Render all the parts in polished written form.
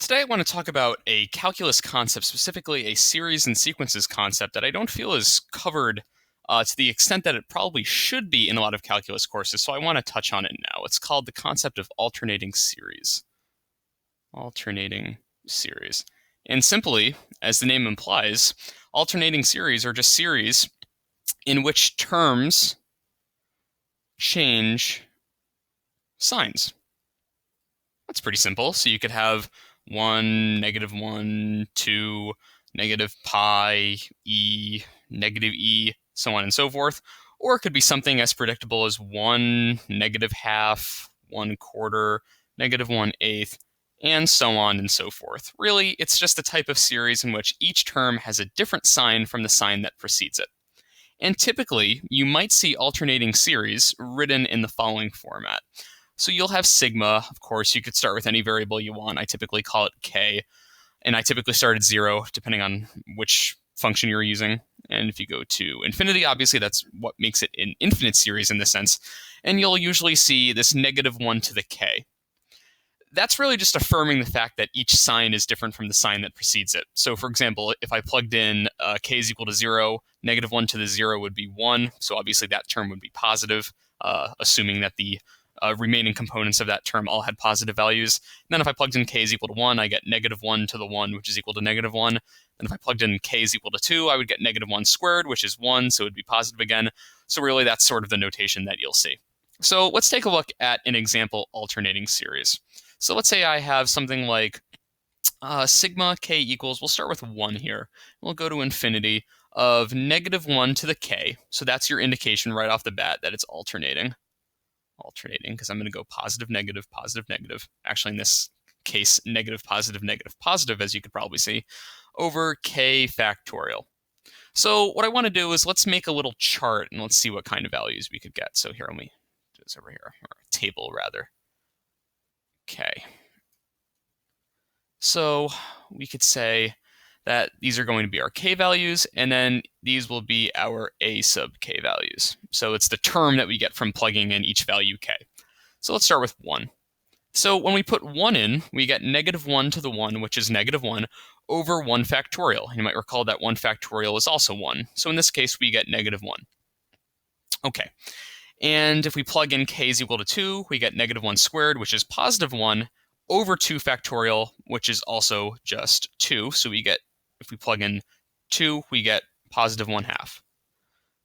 Today I want to talk about a calculus concept, specifically a series and sequences concept that I don't feel is covered to the extent that it probably should be in a lot of calculus courses, so I want to touch on it now. It's called the concept of alternating series. Alternating series. And simply, as the name implies, alternating series are just series in which terms change signs. That's pretty simple. So you could have 1, -1, 2, negative pi, e, negative e, so on and so forth. Or it could be something as predictable as 1, -half, 1/4, -1/8, and so on and so forth. Really, it's just a type of series in which each term has a different sign from the sign that precedes it. And typically, you might see alternating series written in the following format. So you'll have sigma, of course. You could start with any variable you want. I typically call it k, and I typically start at 0, depending on which function you're using. And if you go to infinity, obviously that's what makes it an infinite series in this sense. And you'll usually see this -1 to the k. That's really just affirming the fact that each sign is different from the sign that precedes it. So for example, if I plugged in k is equal to 0, -1 to the 0 would be 1. So obviously that term would be positive, assuming that the remaining components of that term all had positive values. And then if I plugged in k is equal to 1, I get -1 to the 1, which is equal to -1. And if I plugged in k is equal to 2, I would get -1 squared, which is 1, so it would be positive again. So really, that's sort of the notation that you'll see. So let's take a look at an example alternating series. So let's say I have something like sigma k equals, we'll start with 1 here. We'll go to infinity of -1 to the k. So that's your indication right off the bat that it's alternating, because I'm going to go positive, negative, negative. Actually, in this case, negative, positive, as you could probably see, over k factorial. So what I want to do is let's make a little chart and let's see what kind of values we could get. So here, let me do this over here, or a table rather. Okay. So we could say that these are going to be our k values, and then these will be our a sub k values. So it's the term that we get from plugging in each value k. So let's start with 1. So when we put 1 in, we get -1 to the 1, which is -1, over 1 factorial. You might recall that 1 factorial is also 1. So in this case, we get -1. Okay. And if we plug in k is equal to 2, we get -1 squared, which is +1, over 2 factorial, which is also just 2. So we get, if we plug in 2, we get +1/2.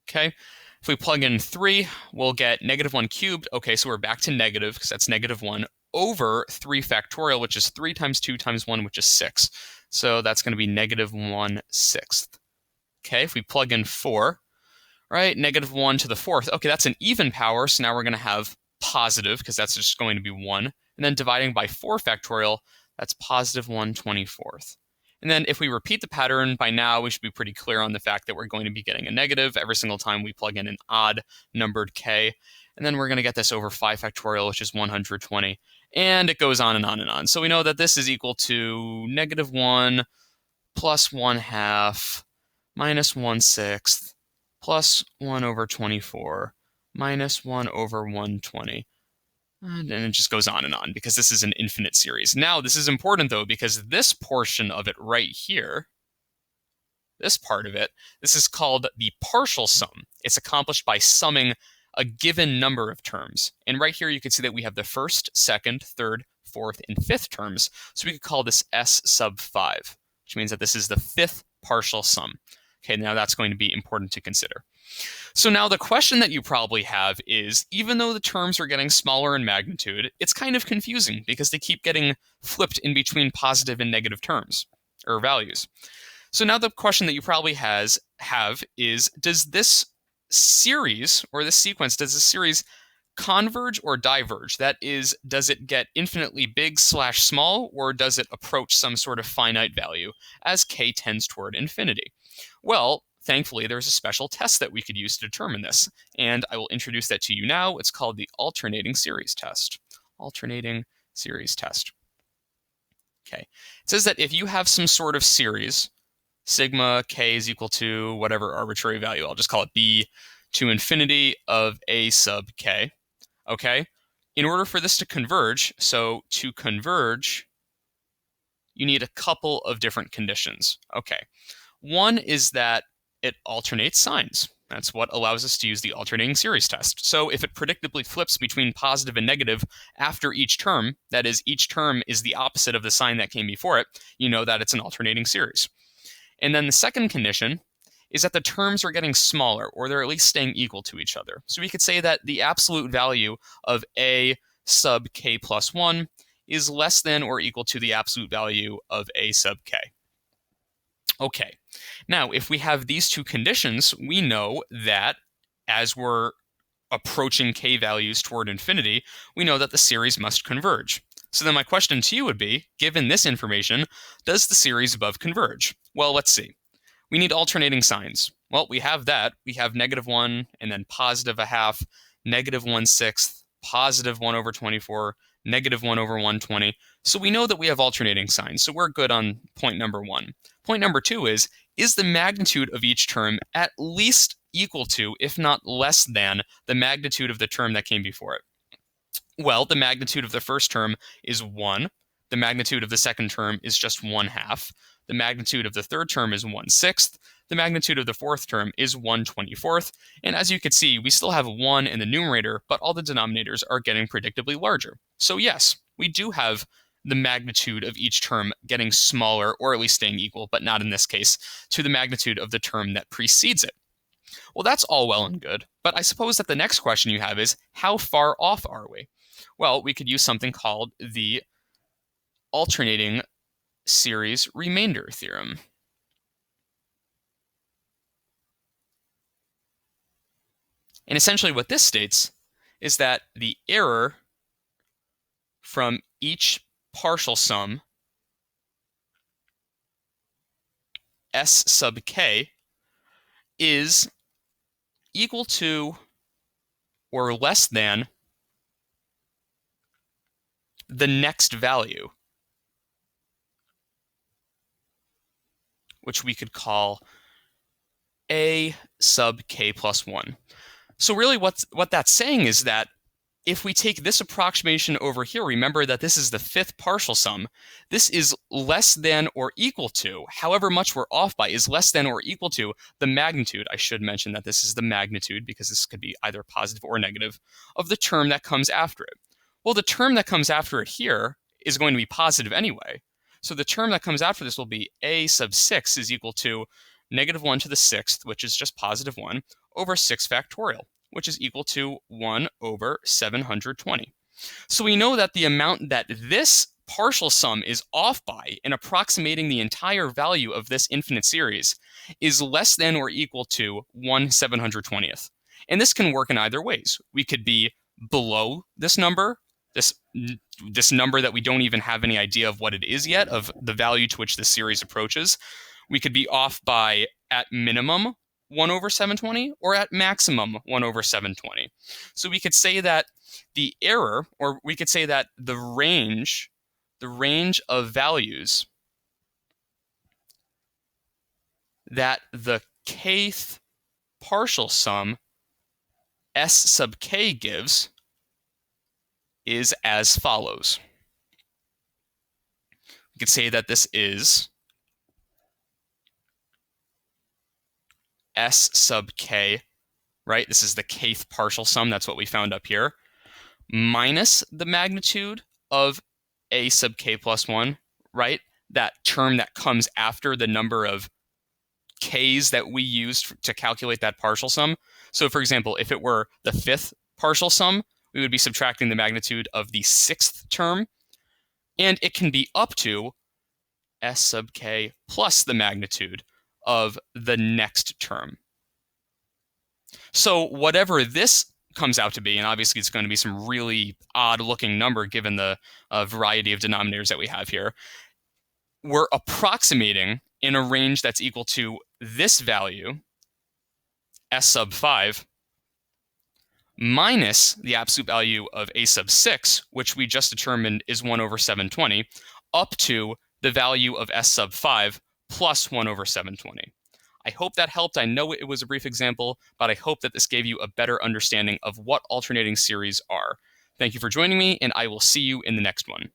Okay. If we plug in 3, we'll get -1 cubed. Okay, so we're back to negative, because that's -1, over 3 factorial, which is 3 times 2 times 1, which is 6. So that's going to be -1/6. Okay, if we plug in 4, right, -1 to the 4th. Okay, that's an even power, so now we're going to have positive, because that's just going to be 1. And then dividing by 4 factorial, that's +1/24. And then if we repeat the pattern, by now we should be pretty clear on the fact that we're going to be getting a negative every single time we plug in an odd numbered k. And then we're going to get this over 5 factorial, which is 120. And it goes on and on and on. So we know that this is equal to -1 plus 1/2 minus 1/6 plus 1/24 minus 1/120. And it just goes on and on, because this is an infinite series. Now, this is important, though, because this portion of it right here, this part of it, this is called the partial sum. It's accomplished by summing a given number of terms. And right here, you can see that we have the first, second, third, fourth, and fifth terms. So we could call this S sub 5, which means that this is the fifth partial sum. Okay, now that's going to be important to consider. So now the question that you probably have is, even though the terms are getting smaller in magnitude, it's kind of confusing because they keep getting flipped in between positive and negative terms, or values. So now the question that you probably have is, does this series, or this sequence, does this series converge or diverge? That is, does it get infinitely big / small, or does it approach some sort of finite value as k tends toward infinity? Well, thankfully, there's a special test that we could use to determine this, and I will introduce that to you now. It's called the alternating series test. Alternating series test. Okay. It says that if you have some sort of series, sigma k is equal to whatever arbitrary value, I'll just call it b, to infinity of a sub k, okay? In order for this to converge, so to converge you need a couple of different conditions. Okay, one is that it alternates signs. That's what allows us to use the alternating series test. So if it predictably flips between positive and negative after each term, that is, each term is the opposite of the sign that came before it, you know that it's an alternating series. And then the second condition is that the terms are getting smaller, or they're at least staying equal to each other. So we could say that the absolute value of a sub k plus 1 is less than or equal to the absolute value of a sub k. Okay, now if we have these two conditions, we know that as we're approaching k values toward infinity, we know that the series must converge. So then my question to you would be, given this information, does the series above converge? Well, let's see. We need alternating signs. Well, we have that. We have -1 and then positive a half, -1/6, positive 1 over 24, -1 over 120. So we know that we have alternating signs. So we're good on point number 1. Point number 2 is the magnitude of each term at least equal to, if not less than, the magnitude of the term that came before it? Well, the magnitude of the first term is 1. The magnitude of the second term is just 1/2. The magnitude of the third term is 1/6. The magnitude of the fourth term is 1/24. And as you can see, we still have 1 in the numerator, but all the denominators are getting predictably larger. So yes, we do have the magnitude of each term getting smaller, or at least staying equal, but not in this case, to the magnitude of the term that precedes it. Well, that's all well and good, but I suppose that the next question you have is, how far off are we? Well, we could use something called the alternating series remainder theorem. And essentially what this states is that the error from each partial sum S sub k is equal to or less than the next value, which we could call a sub k plus 1. So really what that's saying is that if we take this approximation over here, remember that this is the fifth partial sum, this is less than or equal to, however much we're off by, is less than or equal to the magnitude. I should mention that this is the magnitude, because this could be either positive or negative, of the term that comes after it. Well, the term that comes after it here is going to be positive anyway. So the term that comes after this will be a sub 6 is equal to -1 to the 6th, which is just positive 1, over 6 factorial, which is equal to 1 over 720. So we know that the amount that this partial sum is off by in approximating the entire value of this infinite series is less than or equal to 1/720th. And this can work in either ways. We could be below this number, this number that we don't even have any idea of what it is yet, of the value to which this series approaches. We could be off by, at minimum, 1 over 720, or at maximum 1 over 720. So we could say that the error, or we could say that the range of values that the kth partial sum S sub k gives is as follows. We could say that this is S sub k, right? This is the kth partial sum, that's what we found up here, minus the magnitude of a sub k plus 1, right? That term that comes after the number of k's that we used to calculate that partial sum. So for example, if it were the fifth partial sum, we would be subtracting the magnitude of the 6th term, and it can be up to S sub k plus the magnitude of the next term. So whatever this comes out to be, and obviously it's going to be some really odd looking number given the variety of denominators that we have here, we're approximating in a range that's equal to this value, S sub 5, minus the absolute value of a sub 6, which we just determined is 1 over 720, up to the value of S sub 5 plus 1 over 720. I hope that helped. I know it was a brief example, but I hope that this gave you a better understanding of what alternating series are. Thank you for joining me, and I will see you in the next one.